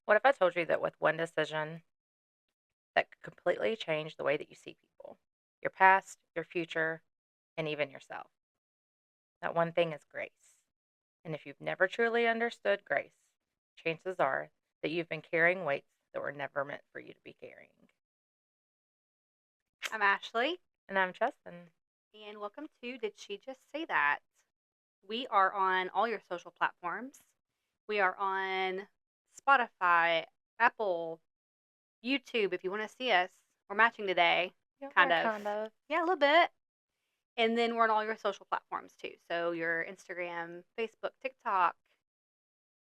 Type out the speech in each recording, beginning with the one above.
What if I told you that with one decision that could completely change the way that you see people, your past, your future, and even yourself? That one thing is grace. And if you've never truly understood grace, chances are that you've been carrying weights that were never meant for you to be carrying. I'm Ashley, And I'm Justin. and welcome to Did She Just Say That? We are on all your social platforms. We are on Spotify, Apple, YouTube. If you want to see us, we're matching today, Yeah, kind of. kind of. Yeah, a little bit. And then we're on all your social platforms too. So your Instagram, Facebook, TikTok,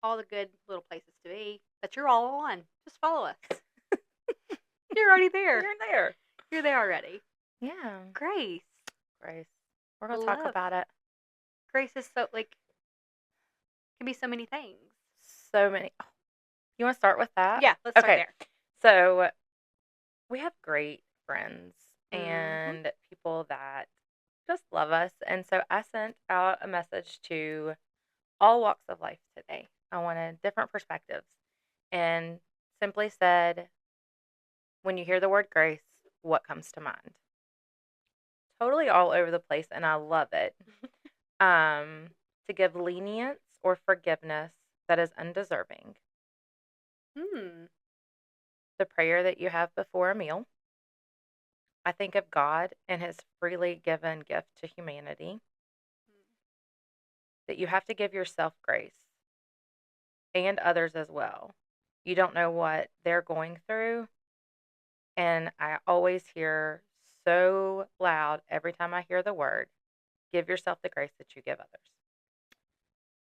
all the good little places to be that you're all on. Just follow us. You're already there. You're there. You're there already. Yeah. Grace. Grace. We're going to talk Love. about it. Grace is so, can be so many things. So many. Oh, you want to start with that? Yeah, let's start Okay. there. So we have great friends Mm-hmm. and people that just love us. And so I sent out a message to all walks of life today. I wanted different perspectives and simply said, when you hear the word grace, what comes to mind? Totally all over the place, and I love it. To give lenience or forgiveness that is undeserving. Hmm. The prayer that you have before a meal. I think of God and his freely given gift to humanity. That you have to give yourself grace and others as well. You don't know what they're going through. And I always hear so loud every time I hear the word, give yourself the grace that you give others.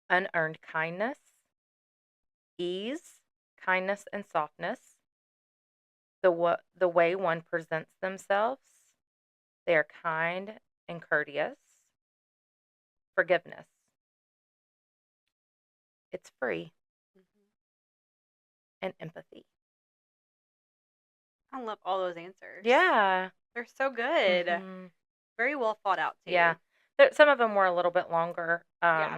Unearned kindness, ease, kindness, and softness. The way one presents themselves, they are kind and courteous. Forgiveness, it's free. Mm-hmm. And empathy. I love all those answers. Yeah. They're so good. Hmm. Very well thought out Yeah. too. Some of them were a little bit longer. Yeah.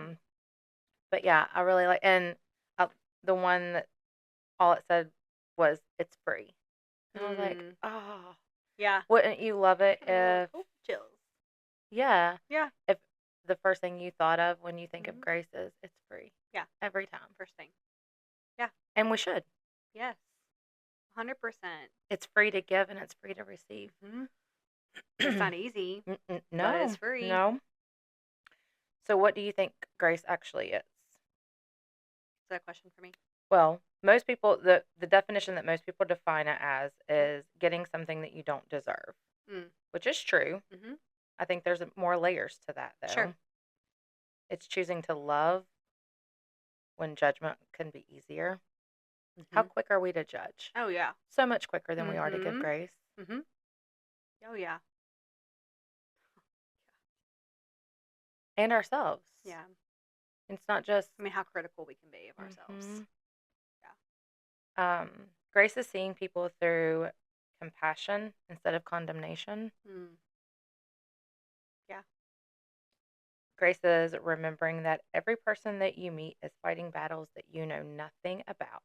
But yeah, I really like, and uh, the one that all it said was it's free. And I was like, Mm. oh, Yeah. wouldn't you love it Kind of like, if, oh, chills. yeah, Yeah. if the first thing you thought of when you think of Mm-hmm. grace is it's free Yeah. every time. First thing. Yeah. And we should. Yes. 100%. It's free to give and it's free to receive. Mm-hmm. It's not easy, but it's No, free. no. So, what do you think grace actually is? Is that a question for me? Well, most people, the definition that most people define it as Mm-hmm. is getting something that you don't deserve, Mm. which is true. Mm-hmm. I think there's more layers to that, Sure. though. It's choosing to love when judgment can be easier. How Mm-hmm. quick are we to judge? Oh, yeah. So much quicker than we are to give Mm-hmm. grace. Mm-hmm. Oh, yeah. And ourselves. Yeah. It's not just. I mean, how critical we can be of ourselves. Mhm. Yeah. Grace is seeing people through compassion instead of condemnation. Mm. Yeah. Grace is remembering that every person that you meet is fighting battles that you know nothing about.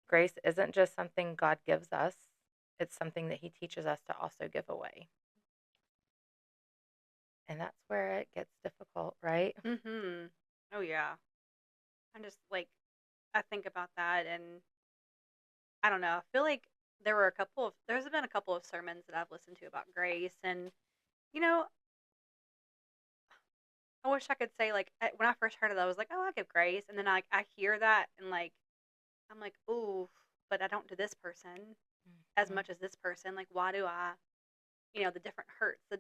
Grace isn't just something God gives us, it's something that He teaches us to also give away. And that's where it gets difficult, right? Mm-hmm. Oh, yeah. I just, I think about that and I don't know. I feel like there's been a couple of sermons that I've listened to about grace. And, you know, I wish I could say, when I first heard it, I was like, oh, I give grace. And then I hear that and, I'm like, ooh, but I don't do this person as Mhm. much as this person. Like, why do I, the different hurts, the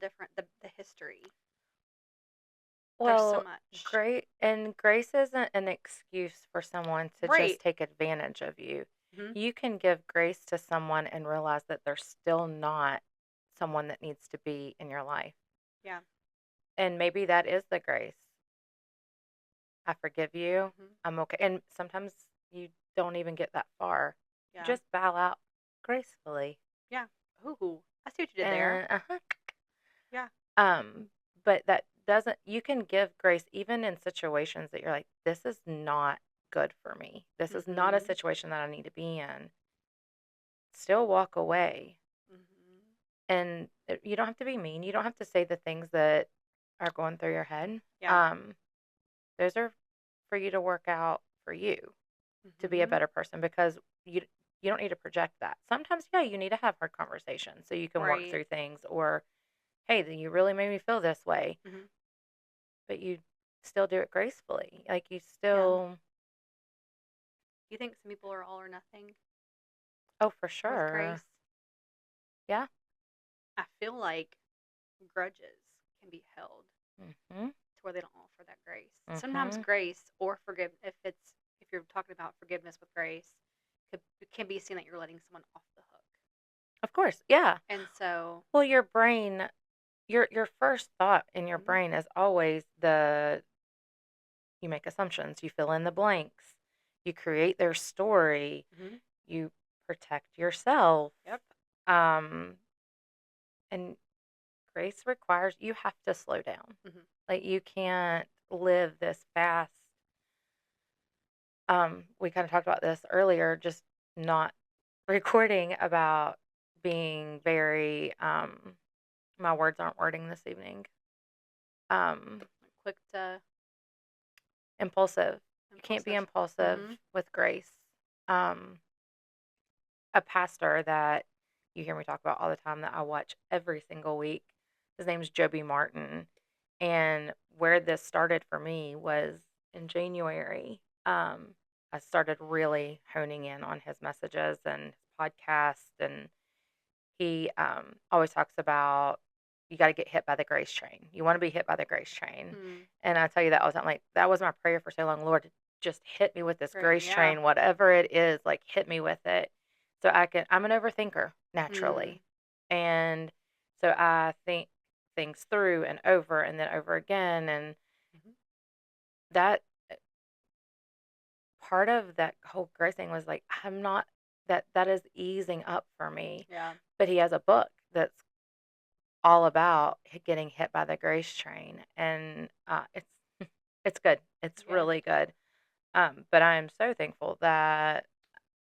history. There's so Well, much. great, and grace isn't an excuse for someone to just Right. take advantage of you. Hmm. You can give grace to someone and realize that they're still not someone that needs to be in your life. Yeah. And maybe that is the grace. I forgive you. Hmm. I'm okay. And sometimes you don't even get that far. You Yeah. just bow out gracefully. Yeah. Ooh, I see what you did there. And Yeah. um but that doesn't, you can give grace even in situations that you're like, this is not good for me. This is not a situation that I need to be in. Still walk away. And you don't have to be mean. You don't have to say the things that are going through your head. Yeah. Those are for you to work out for you to be a better person, because you don't need to project that. Sometimes, yeah, you need to have hard conversations so you can work Right. through things, or, hey, then you really made me feel this way, but you still do it gracefully. Like, you still, Do you think some people are all or nothing oh, for with sure. grace? Yeah. I feel like grudges can be held Mm-hmm. to where they don't offer that grace. Sometimes grace or if you're talking about forgiveness with grace, can be seen that you're letting someone off the hook. Of course. Yeah. And so, Well, your brain, your first thought in your brain is always you make assumptions, you fill in the blanks, you create their story, you protect yourself. Yep. And grace requires you have to slow down. Like, you can't live this fast. We kind of talked about this earlier, just not recording, about being very my words aren't wording this evening. Quick to impulsive. You can't be impulsive with grace. A pastor that you hear me talk about all the time, that I watch every single week, his name's Joby Martin. And where this started for me was in January. I started really honing in on his messages and his podcast, and he always talks about, you got to get hit by the grace train. You want to be hit by the grace train. And I tell you that all the time. Like, that was my prayer for so long. Lord, just hit me with this grace train, whatever it is. Like, hit me with it, so I'm an overthinker naturally, and so I think things through and over and then over again, and that part of that whole grace thing was like, I'm not that is easing up for me. Yeah. But he has a book that's all about getting hit by the grace train, and it's good. It's really good. But I am so thankful that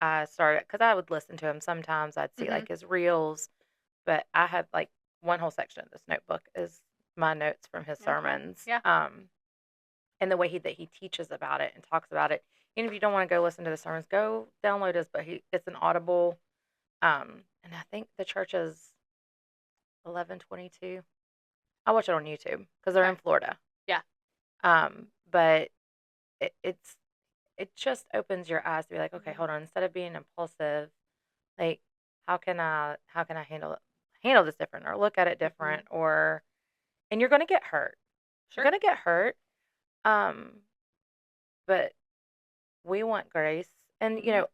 I started, because I would listen to him sometimes. I'd see like his reels, but I have like one whole section of this notebook is my notes from his sermons. Yeah. And the way that he teaches about it and talks about it. Even if you don't want to go listen to the sermons, go download his. But it's an Audible, and I think the church is 1122. I watch it on YouTube because they're in Florida. Yeah. But it just opens your eyes to be like, okay, hold on. Instead of being impulsive, like, how can I handle this different, or look at it different, or, and you're going to get hurt. You're going to get hurt. But we want grace, and you know,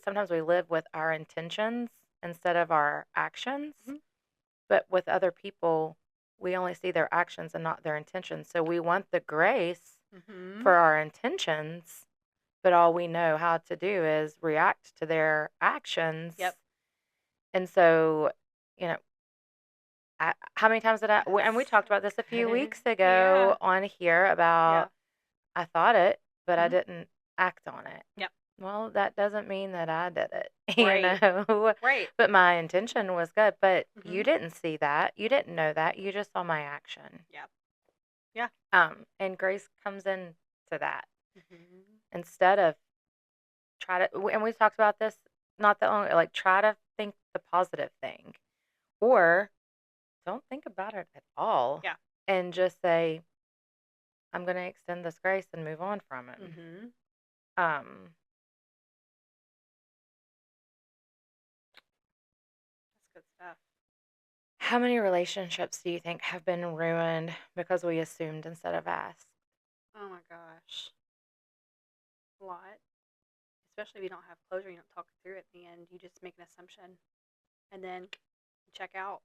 sometimes we live with our intentions instead of our actions. But with other people, we only see their actions and not their intentions. So we want the grace for our intentions, but all we know how to do is react to their actions. Yep. And so, you know, how many times did and we talked about this a few weeks ago on here about, I thought it, but I didn't act on it. Yep. Well, that doesn't mean that I did it, Right. you know? Right. But my intention was good, but you didn't see that. You didn't know that. You just saw my action. Yeah. Yeah. And grace comes into that. Instead of and we talked about this, not the only, like, try to think the positive thing, or don't think about it at all. Yeah. And just say, I'm going to extend this grace and move on from it. That's good stuff. How many relationships do you think have been ruined because we assumed instead of asked? Oh my gosh. A lot. Especially if you don't have closure, you don't talk through it at the end. You just make an assumption and then check out.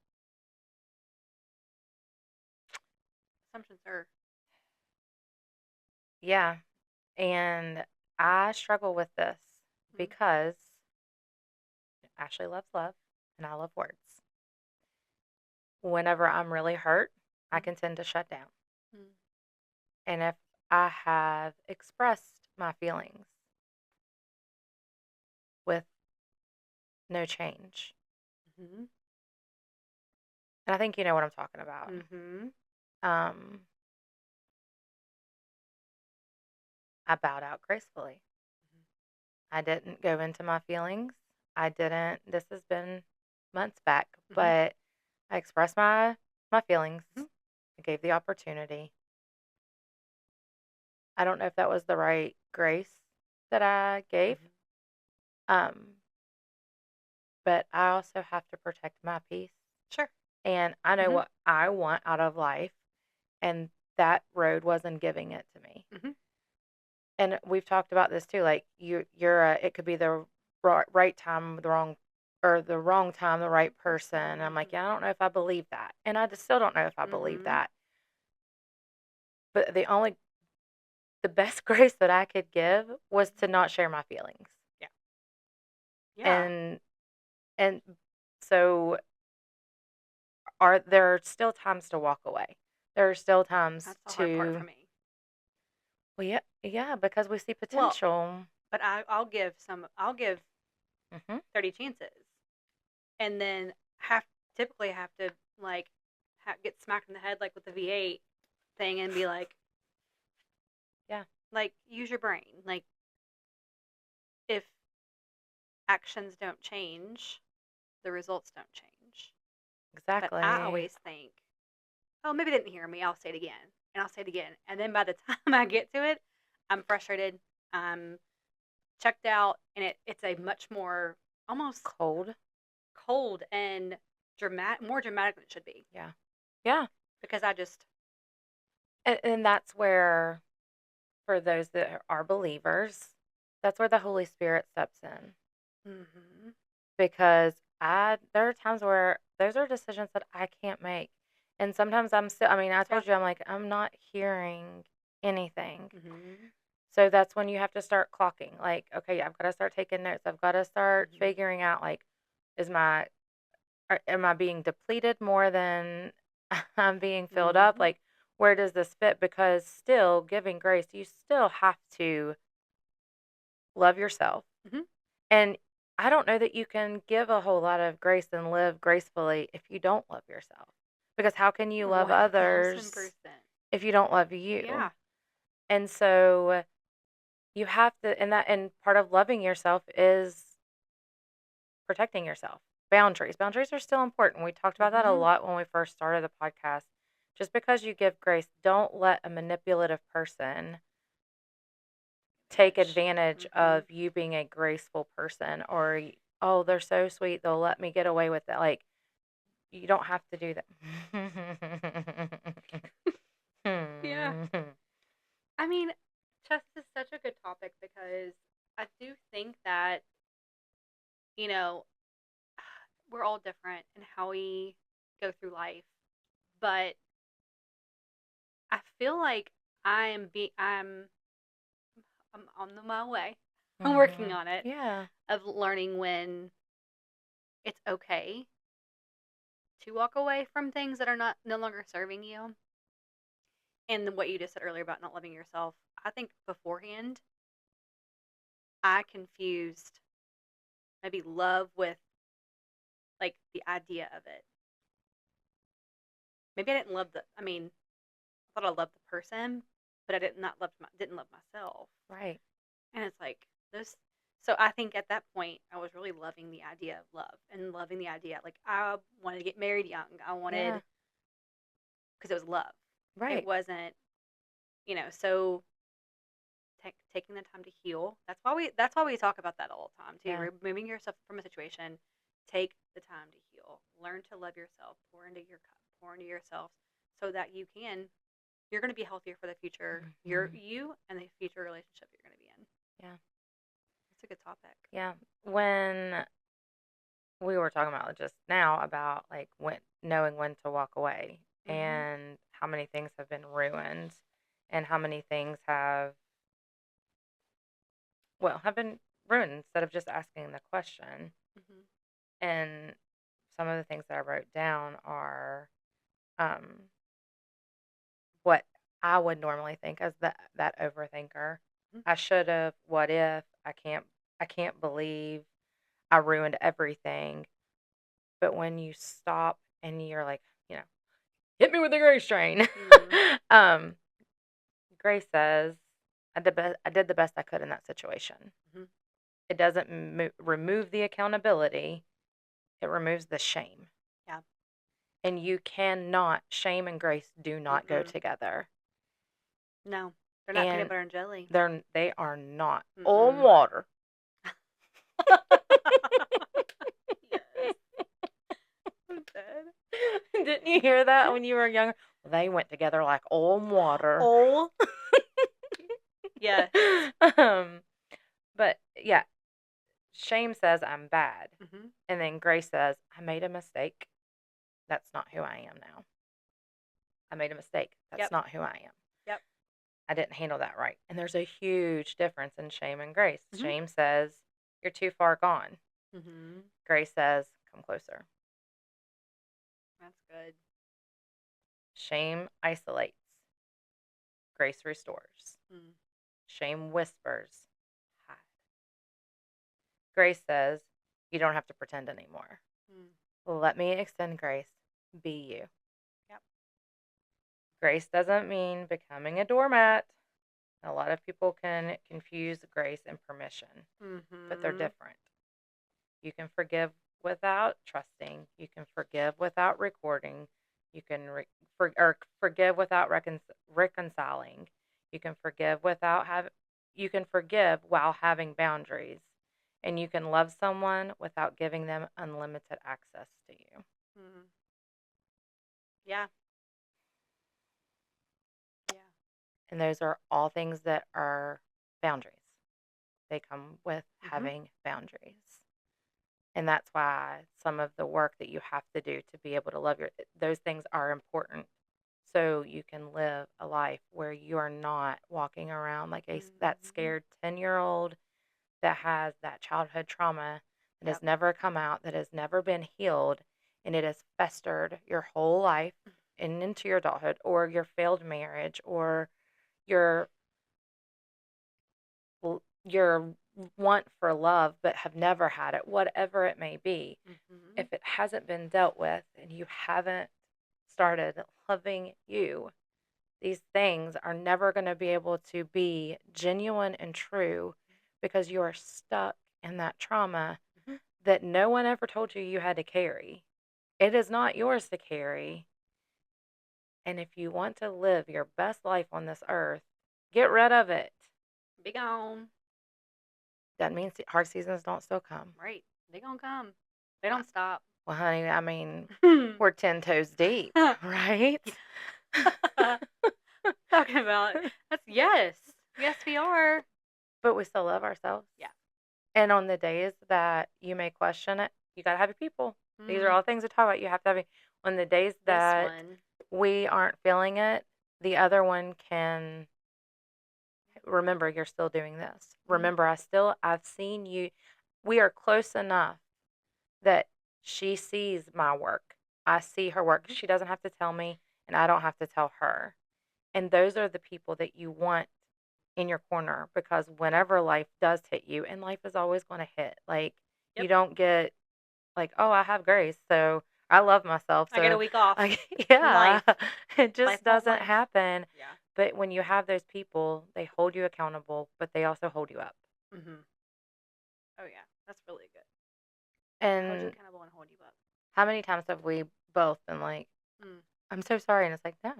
Assumptions are. Yeah. And I struggle with this because Ashley loves love and I love words. Whenever I'm really hurt, I can tend to shut down. And if I have expressed my feelings with no change. Mm-hmm. And I think you know what I'm talking about. Mm-hmm. Um, I bowed out gracefully. I didn't go into my feelings. I didn't. This has been months back, Mm-hmm. but I expressed my feelings. Mm-hmm. I gave the opportunity. I don't know if that was the right grace that I gave. Mm-hmm. Um, but I also have to protect my peace. Sure. And I know Mm-hmm. what I want out of life, and that road wasn't giving it to me. Mm-hmm. And we've talked about this too. Like it could be the right time, the wrong, or the wrong time, the right person. And I'm like, yeah, I don't know if I believe that, and I just still don't know if I believe Mm-hmm. that. But the best grace that I could give was to not share my feelings, Yeah. Yeah. and and so are there are still times to walk away. There are still times That's the hard part for to, me. well, yeah, yeah, because we see Well, potential. but I'll give some. I'll give Hmm. 30 chances, and then have typically have to like get smacked in the head like with the V8 thing and be Yeah, like use your brain. Like if actions don't change, the results don't change. But I exactly. always think, oh, maybe they didn't hear me. I'll say it again, and I'll say it again, and then by the time I get to it, I'm frustrated. I'm checked out, and it's a much more almost Cold. cold and more dramatic than it should be Yeah. Yeah. because I just And that's where, for those that are believers, that's where the Holy Spirit steps in. mm-hmm. Because there are times where those are decisions that I can't make. And sometimes I'm still, I mean, I Yeah. told you, I'm like, I'm not hearing anything. Mm-hmm. So that's when you have to start clocking. Like, okay, I've got to start taking notes. I've got to start Mm-hmm. figuring out, like, is my, am I being depleted more than I'm being filled up? Mm-hmm. Like, where does this fit? Because still, giving grace, you still have to love yourself. Mm-hmm. And I don't know that you can give a whole lot of grace and live gracefully if you don't love yourself. Because how can you love others 1000%. if you don't love you? Yeah. And so you have to, and part of loving yourself is protecting yourself. Boundaries. Boundaries are still important. We talked about that a Mm-hmm. lot when we first started the podcast. Just because you give grace, don't let a manipulative person take advantage Mm-hmm. of you being a graceful person, or oh, they're so sweet, they'll let me get away with it. Like, you don't have to do Yeah. that. I mean, chess is such a good topic because I do think that, you know, we're all different in how we go through life, but I feel like I'm on my way. I'm working Hmm. on it Yeah. of learning when it's okay to walk away from things that are not no longer serving you. And what you just said earlier about not loving yourself, I think beforehand I confused maybe love with like the idea of it. Maybe I didn't love I mean, I thought I loved the person, but I didn't love myself. Right. And it's like this. So I think at that point, I was really loving the idea of love and loving the idea. Like I wanted to get married young. I Yeah. wanted because it was love. It Right. wasn't, so taking the time to heal. That's why we talk about that all the time too. Yeah. Removing yourself from a situation. Take the time to heal. Learn to love yourself. Pour into your cup. Pour into yourself so that you're going to be healthier for the future. Hmm. You and the future relationship you're going to be in. Yeah. It's a good topic. Yeah. When we were talking about just now about like knowing when to walk away, Mhm. and how many things have been ruined, and how many things have been ruined instead of just asking the question. Mhm. And some of the things that I wrote down are, um, what I would normally think as that overthinker. Mhm. I should have. What if? I can't. I can't believe I ruined everything. But when you stop and you're like, hit me with the grace train. um, Grace says, I did the best I could in that situation. Mhm. It doesn't remove the accountability, it removes the shame. Yeah. And you cannot, shame and grace do not go Mm-mm. together. No, they're not peanut And butter and jelly. they are not. Mm-mm. Oil and water. Yes. I'm dead. Didn't you hear that when you were younger? Well, they went together like oil and water. Oh. Yes. But yeah, shame says I'm bad. Mm-hmm. And then grace says, I made a mistake. That's not who I am now. I made a mistake. That's Yep. not who I am. Yep. I didn't handle that right. And there's a huge difference in shame and grace. Mm-hmm. Shame says, you're too far gone. Mm-hmm. Grace says, come closer. That's good. Shame isolates. Grace restores. Mm. Shame whispers. Hide. Grace says, you don't have to pretend anymore. Mm. Let me extend grace. Be you. Yep. Grace doesn't mean becoming a doormat. A lot of people can confuse grace and permission, but they're Mm-hmm. different. You can forgive without trusting. You can forgive without recording. You can forgive without reconciling. You can forgive You can forgive while having boundaries, and you can love someone without giving them unlimited access to you. Mm. Yeah. Yeah. And those are all things that are boundaries. They come with having boundaries. And that's why some of the work that you have to do to be able to love those things are important. So you can live a life where you are not walking around like that scared 10-year-old that has that childhood trauma that has never come out, that has never been healed, and it has festered your whole life and into your adulthood, or your failed marriage, or your your want for love but have never had it, whatever it may be. Mm-hmm. If it hasn't been dealt with and you haven't started loving you, these things are never going to be able to be genuine and true because you are stuck in that trauma that no one ever told you you had to carry. It is not yours to carry. And if you want to live your best life on this earth, get rid of it. Be gone. That means hard seasons don't still come. Right. They gonna come. They don't stop. Well, honey, I mean, we're 10 toes deep, right? Talking about that's yes. Yes, we are. But we still love ourselves. Yeah. And on the days that you may question it, you got to have your people. These are all things to talk about. You have to have on the days that we aren't feeling it, the other one can remember you're still doing this. Remember, I've seen you. We are close enough that she sees my work. I see her work. She doesn't have to tell me, and I don't have to tell her. And those are the people that you want in your corner, because whenever life does hit you, and life is always going to hit, like you don't get like, oh, I have grace, so I love myself, so I get a week off. yeah, it just Life won't doesn't life. happen. Yeah. But when you have those people, they hold you accountable, but they also hold you up. Mm-hmm. Oh yeah, that's really good. And hold you accountable and hold you up. How many times have we both been like, I'm so sorry, and it's like, no,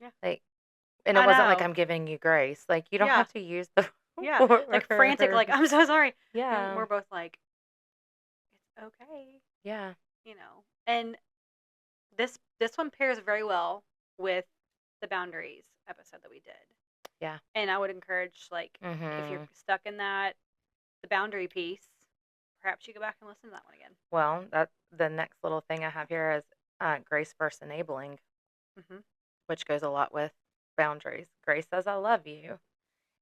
yeah, like, and it wasn't like I'm giving you grace, like you don't have to use the like frantic, like I'm so sorry. Yeah, and we're both like, it's okay. Yeah, and this one pairs very well with the boundaries episode that we did. Yeah, and I would encourage, like, if you're stuck in that the boundary piece, perhaps you go back and listen to that one again. Well, that's the next little thing I have here is grace versus enabling, which goes a lot with boundaries. Grace says, I love you.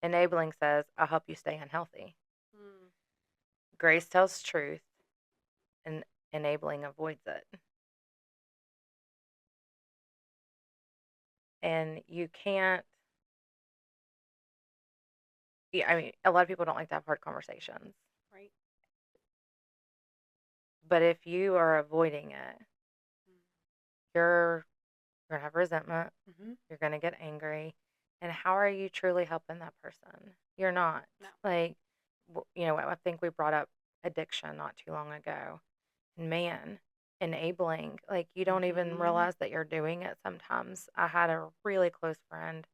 Enabling says, I'll help you stay unhealthy. Grace tells truth, and enabling avoids it. And you can't yeah, I mean, a lot of people don't like to have hard conversations, Right. but if you are avoiding it, you're gonna have resentment. Mm-hmm. You're gonna get angry, and how are you truly helping that person? You're not. No. Like, I think we brought up addiction not too long ago. Man, enabling, like, you don't even Mm-hmm. realize that you're doing it sometimes. I had a really close friend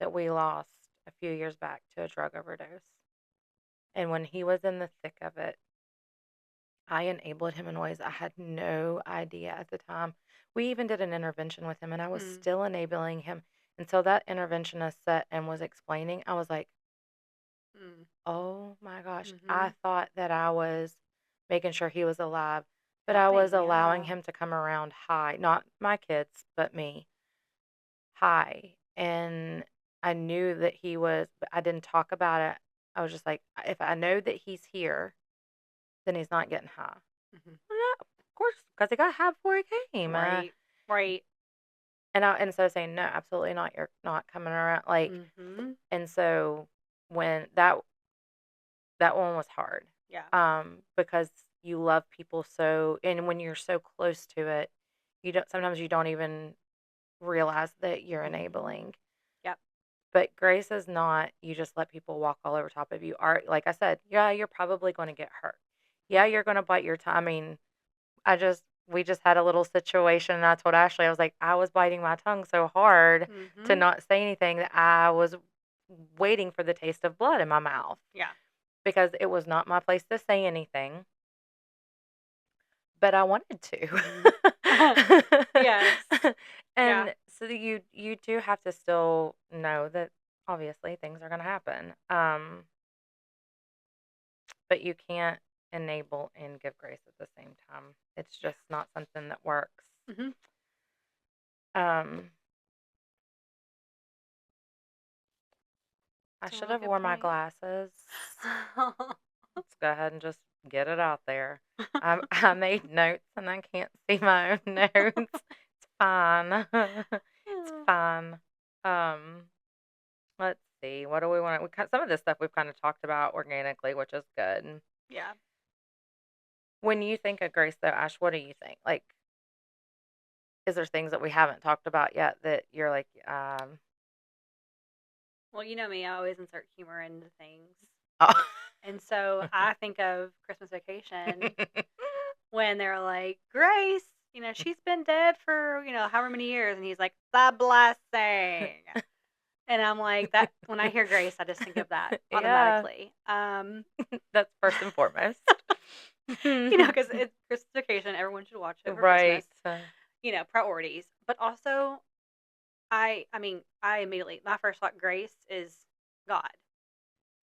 that we lost a few years back to a drug overdose. And when he was in the thick of it, I enabled him in ways I had no idea at the time. We even did an intervention with him, and I was Mm. still enabling him until that interventionist sat and was explaining. I was like, Mm. oh my gosh, Mm-hmm. I thought that I was making sure he was alive, but I was Helping, allowing yeah. him to come around high, not my kids, but me, high. And I knew that he was, but I didn't talk about it. I was just like, if I know that he's here, then he's not getting high. Mm-hmm. Well, no, of course, because he got high before he came. Right. Right. And instead of saying no, absolutely not, you're not coming around. Like, Mm-hmm. and so when that one was hard, Yeah. because you love people so, and when you're so close to it, sometimes you don't even realize that you're Mm-hmm. enabling. Yep. But grace is not you just let people walk all over top of you. Like I said, yeah, you're probably going to get hurt. Yeah, you're going to bite your tongue. I mean, we just had a little situation, and I told Ashley, I was like, I was biting my tongue so hard to Mm-hmm. not say anything that I was waiting for the taste of blood in my mouth Yeah. because it was not my place to say anything, but I wanted Mm-hmm. to. Yes. Yeah. And so you do have to still know that obviously things are going to happen. But you can't enable and give grace at the same time. It's just not something that works. Mm-hmm. Um, I So should a have good worn my point. glasses. Let's go ahead and just get it out there. I made notes and I can't see my own notes. It's fine. It's fine. Um, let's see. What do we want? Some of this stuff we've kind of talked about organically, which is good. Yeah. When you think of grace, though, Ash, what do you think? Like, is there things that we haven't talked about yet that you're like, Well, you know me, I always insert humor into things. oh. And so I think of Christmas Vacation when they're like, Grace, she's been dead for, however many years. And he's like, the blessing. And I'm like, that when I hear Grace, I just think of that Yeah, automatically. that's first and foremost. Because it's Christmas Vacation. Everyone should watch it for Right. Christmas. Priorities. But also, I mean, I immediately, my first thought, Grace is God.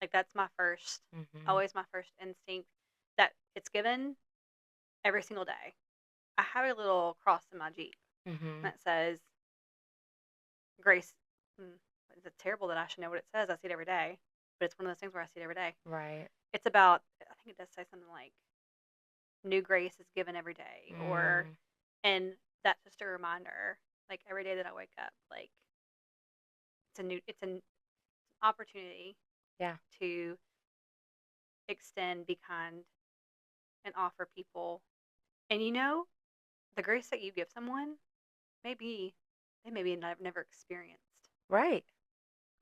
Like, that's my first, always my first instinct that it's given every single day. I have a little cross in my Jeep that says, Grace. It's terrible that I should know what it says. I see it every day. But it's one of those things where I see it every day. Right. It's about, I think it does say something like, new grace is given every day. And that's just a reminder, like, every day that I wake up, like, it's an opportunity Yeah. to extend, be kind, and offer people. And the grace that you give someone, maybe they maybe never experienced Right.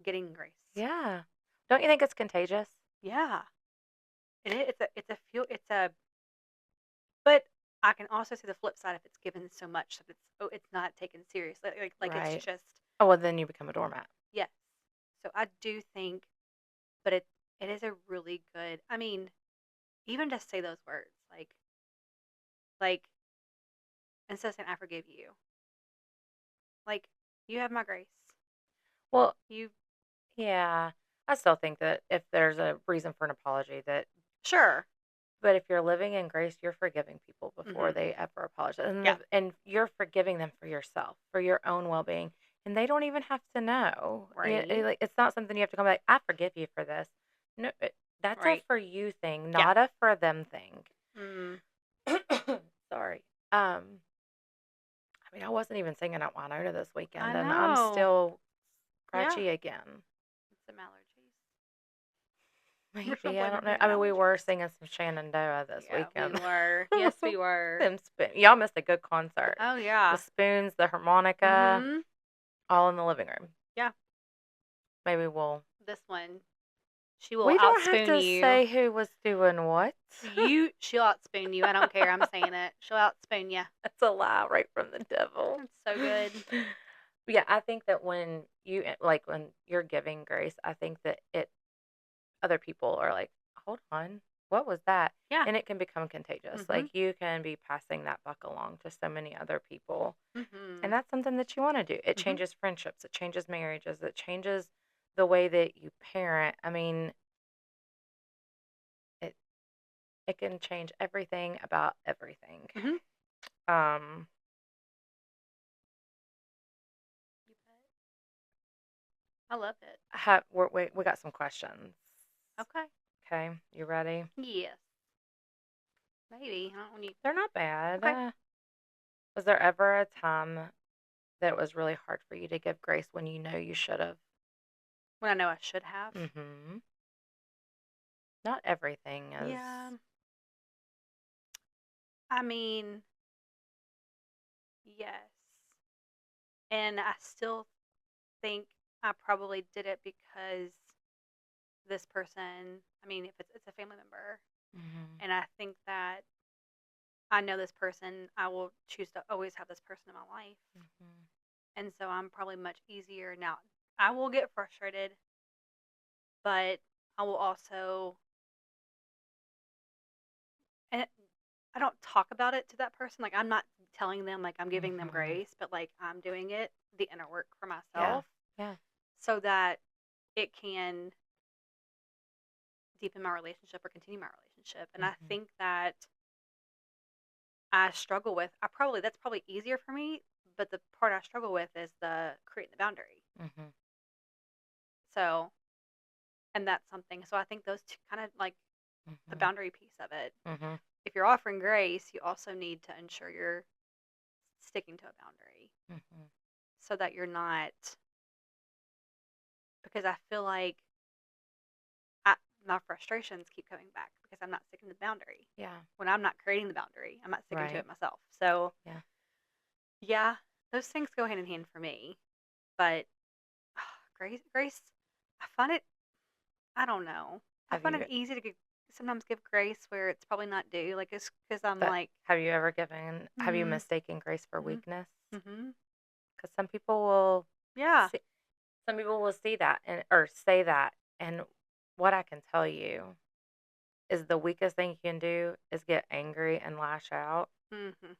getting grace. Yeah. Don't you think it's contagious? Yeah, it's a. But I can also see the flip side if it's given so much that it's not taken seriously. Like Right. it's just Oh, well, then you become a doormat. yes. So I do think, but it is a really good. I mean, even just say those words like instead of saying I forgive you, like you have my grace. Well, You yeah. I still think that if there's a reason for an apology, sure. but if you're living in grace, you're forgiving people before Mm-hmm. they ever apologize. Yeah. And you're forgiving them for yourself, for your own well being. And they don't even have to know. Right. Like, it's not something you have to come like, I forgive you for this. No, that's Right. a for you thing, Yeah. not a for them thing. Mm. Sorry. I mean, I wasn't even singing at Winona this weekend, I and I'm know. still Yeah. scratchy again. Some allergies. Rochelle Maybe, I don't Blamer know. had I mean, we were allergies. singing some Shenandoah this Yeah, we weekend. were. Yes, we were. Them y'all missed a good concert. Oh The yeah. spoons, the harmonica, Mhm. all in the living room. Yeah. Maybe we'll. This one, she will We don't have outspoon to you. say who was doing what. She'll outspoon you. I don't care. I'm saying it. She'll outspoon you. That's a lie right from the devil. That's so good. Yeah, I think that when you like when you're giving grace, I think that other people are like, hold on, what was that? Yeah. And it can become contagious. Mhm. Like you can be passing that buck along to so many other people. Mhm. And that's something that you want to do. It Mhm. changes friendships, it changes marriages, it changes the way that you parent. I mean, it can change everything about everything. Mhm. Um You bet. I love it. we got some questions. Okay. Okay, you ready? Yes. Maybe. I don't need. They're not bad. Okay. Was there ever a time that it was really hard for you to give grace when you know you should have? When I know I should have. Mm-hmm. Not everything is. Yeah. I mean, yes. And I still think I probably did it because this person, I mean, if it's a family member, Mm-hmm. and I think that I know this person, I will choose to always have this person in my life. Mm-hmm. And so I'm probably much easier now. I will get frustrated, but I will also, and I don't talk about it to that person. Like, I'm not telling them, like, I'm giving them Mm-hmm. grace, but like, I'm doing it, the inner work for Yeah. myself, Yeah. so that it can deepen my relationship or continue my relationship. And I Mm-hmm. think that I struggle with, that's probably easier for me, but the part I struggle with is the creating the boundary. Mm-hmm. So, and that's something. So I think those two kind of like the Mm-hmm. boundary piece of it. Mm-hmm. If you're offering grace, you also need to ensure you're sticking to a boundary Mm-hmm. so that you're not, because I feel like my frustrations keep coming back because I'm not sticking to the boundary. Yeah. When I'm not creating the boundary, I'm not sticking to Right. it myself. So, Yeah. yeah, those things go hand in hand for me. But grace, I find it, I don't know. I Have find you it easy to sometimes give grace where it's probably not due. Like, it's because I'm like, have you ever given? Have you mm, mistaken grace for mhm, weakness? mhm, Because some people will. yeah, See, some people will see that or say that, and what I can tell you is the weakest thing you can do is get angry and lash out, mhm,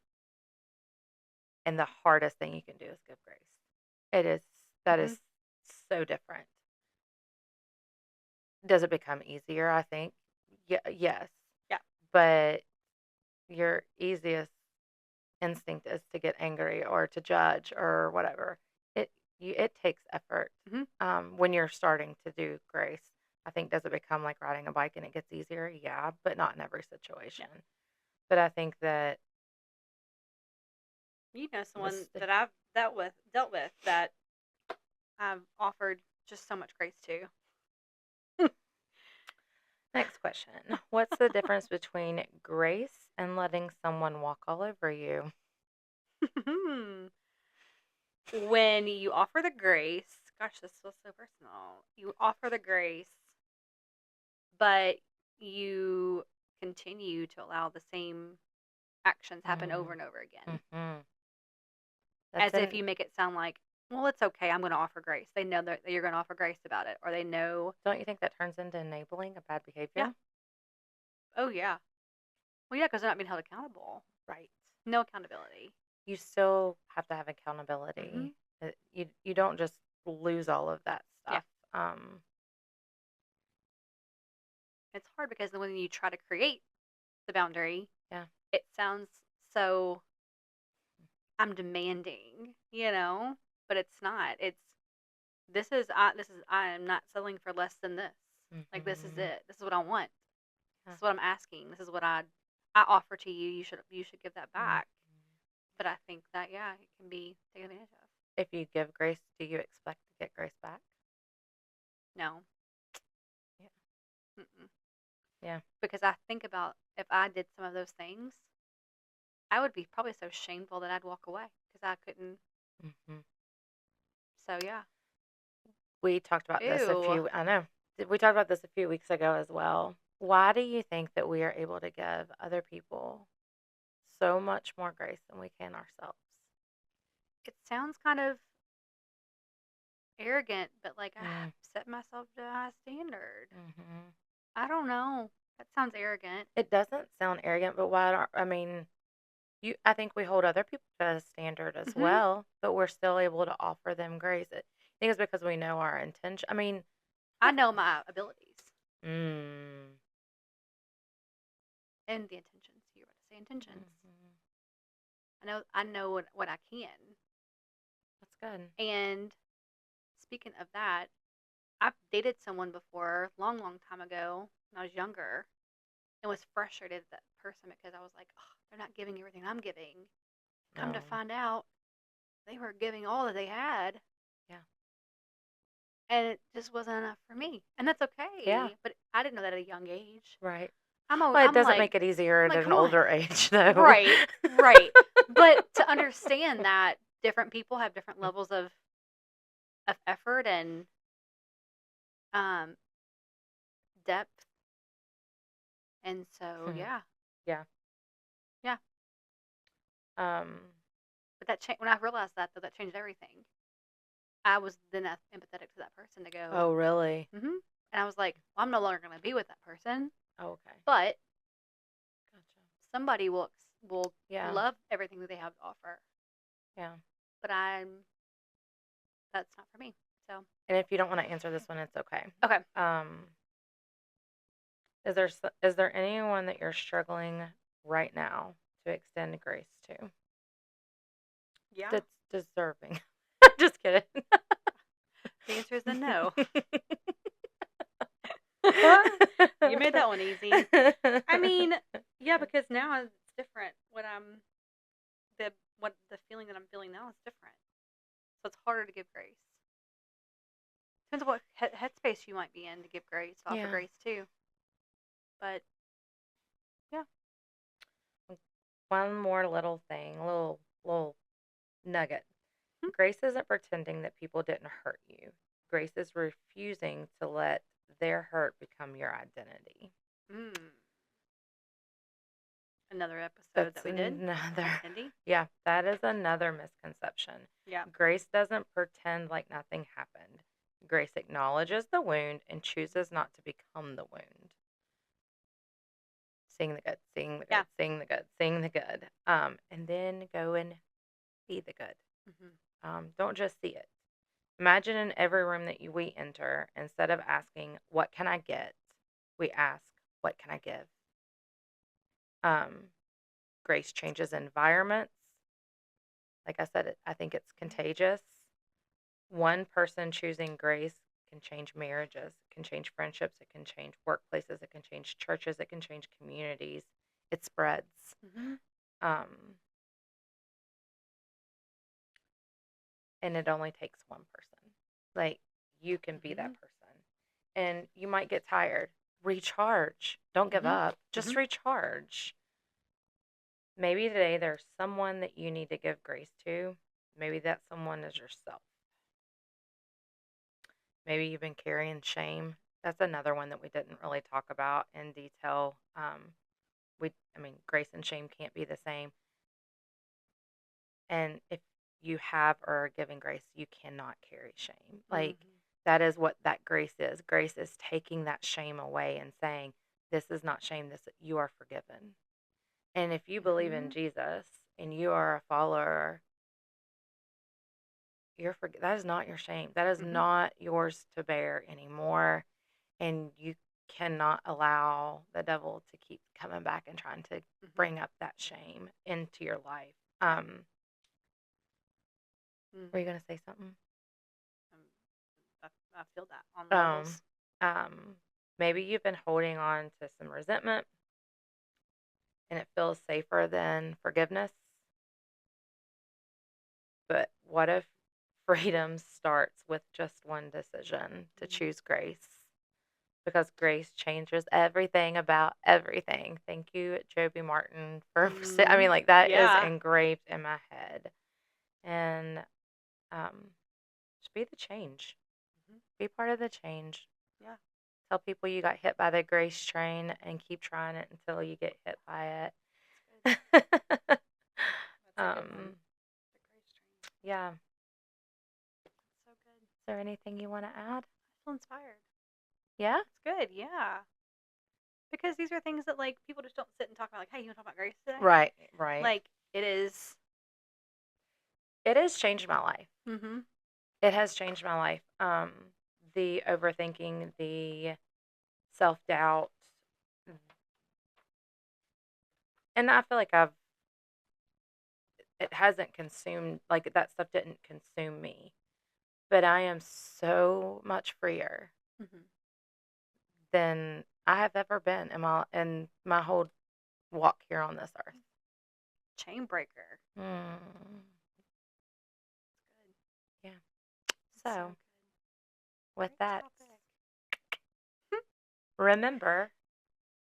and the hardest thing you can do is give grace. It is that mhm, is so different. Does it become easier? I think, yeah, yes, yeah, but your easiest instinct is to get angry or to judge or whatever. It takes effort mhm, when you're starting to do grace. I think does it become like riding a bike and it gets easier? Yeah, but not in every situation. yeah. But I think that You know, someone mistake. that I've dealt with that I've offered just so much grace to. Next question. What's the difference between grace and letting someone walk all over you? When you offer the grace, gosh, this was so personal. You offer the grace, but you continue to allow the same actions happen over and over again. Mm-hmm. As if you make it sound like, well, it's okay, I'm going to offer grace. They know that you're going to offer grace about it, or they know, Don't you think that turns into enabling a bad behavior? yeah, oh, yeah. Well, yeah, because they're not being held accountable. Right. No accountability. You still have to have Hmm. accountability. You don't just lose all of that Yeah. stuff. Um, It's hard because when you try to create the boundary, yeah. it sounds so, I'm demanding, but it's not. I am not settling for less than this. Like, this is Mm-hmm. it. This is what I want. Yeah. This is what I'm asking. This is what I offer to you. You should give that Mm-hmm. back. But I think that, yeah, it can be taken advantage of. If you give grace, do you expect to get grace back? No. Yeah. Mm-mm. Yeah. Because I think about if I did some of those things, I would be probably so shameful that I'd walk away because I couldn't. Hmm. So yeah. We talked about this a Ew. few, I know. We talked about this a few weeks ago as well. Why do you think that we are able to give other people so much more grace than we can ourselves? It sounds kind of arrogant, but like I have Mm, set myself to a high standard. hmm. I don't know. That sounds arrogant. It doesn't sound arrogant, but why? I mean, I think we hold other people to a standard as Hmm. well, but we're still able to offer them grace. I think it's because we know our intention. I mean, I know my abilities mm, and the intentions. You were about to say intentions. hmm. I know what I can. That's good. And speaking of that, I've dated someone before, long, long time ago when I was younger, and was frustrated at that person because I was like, oh, they're not giving everything I'm giving. Come to No. find out, they were giving all that they had, Yeah. and it just wasn't enough for me, and that's Yeah. okay. But I didn't know that at a young age. Right. I'm a, Well, it I'm doesn't like, make it easier I'm at like, an come on, older age, though. right, right. But to understand that different people have different levels of effort and um depth, and so yeah, Yeah. yeah. Um. But when I realized that, though, that changed everything. I was then empathetic to that person to go, Oh, really? mm-hmm. And I was like, well, I'm no longer going to be with that person, Oh, okay. but Gotcha. somebody will Yeah. love everything that they have to offer. Yeah. But that's not for me. So And if you don't want to answer this one, it's okay. okay, Um. Is there anyone that you're struggling right now to extend grace to yeah. that's deserving? Just kidding. The answer is a no. You made that one easy. I mean, yeah, because now it's different. The feeling that I'm feeling now is different. So it's harder to give grace. Depends on what headspace you might be in to give grace, to offer Yeah. grace too. But yeah. One more little thing, little nugget. Hmm. Grace isn't pretending that people didn't hurt you. Grace is refusing to let their hurt become your identity. Mm. Another episode That's that we did on another, Cindy. yeah, that is another misconception. Yeah. Grace doesn't pretend like nothing happened. Grace acknowledges the wound and chooses not to become the wound. Seeing the good, seeing the Yeah. good, seeing the good, seeing the good. And then go and be the good. Don't just see it. Imagine in every room that we enter, instead of asking, what can I get? We ask, what can I give? Um, Grace changes environments. Like I said, I think it's contagious. One person choosing grace can change marriages, can change friendships, it can change workplaces, it can change churches, it can change communities. It spreads. Mm-hmm. Um, and it only takes one person. Like, you can be Mm-hmm. that person. And you might get tired. Recharge. Don't give Mm-hmm. up. Just Mm-hmm. recharge. Maybe today there's someone that you need to give grace to. Maybe that someone is yourself. Maybe you've been carrying shame. That's another one that we didn't really talk about in detail. I mean, grace and shame can't be the same. And if you have or are giving grace, you cannot carry shame. Like, Mm-hmm. that is what that grace is. Grace is taking that shame away and saying, this is not shame, this you are forgiven. And if you believe in Mm-hmm. Jesus and you are a follower, that is not your shame. That is Mm-hmm. not yours to bear anymore. And you cannot allow the devil to keep coming back and trying to Mm-hmm. bring up that shame into your life. Were you Mm-hmm. gonna say something? I feel that on the Um, levels. Maybe you've been holding on to some resentment and it feels safer than forgiveness. But what if freedom starts with just one decision to Mm-hmm. choose grace? because grace changes everything about everything. Thank you, Joby Martin, for I mean, like, that is Yeah. engraved in my head. And just be the change. Be part of the change. Yeah. Tell people you got hit by the grace train and keep trying it until you get hit by it. That's a good one. The grace train. Yeah. That's so good. Is there anything you want to add? I feel inspired. Yeah? It's good, yeah. Because these are things that like people just don't sit and talk about. Like, hey, you want to talk about grace today? Right, right. Like it is. It has changed my life. Mm-hmm. It has changed my life. The overthinking, the self-doubt, and I feel like it hasn't consumed, like, that stuff didn't consume me, but I am so much freer Mm-hmm. than I have ever been in my whole walk here on this earth. Chain breaker. Mm. Good. Yeah. That's So, good. with Great that, topic. remember,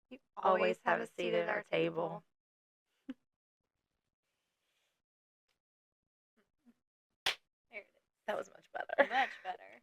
You always have a seat at our table. There it is. That was much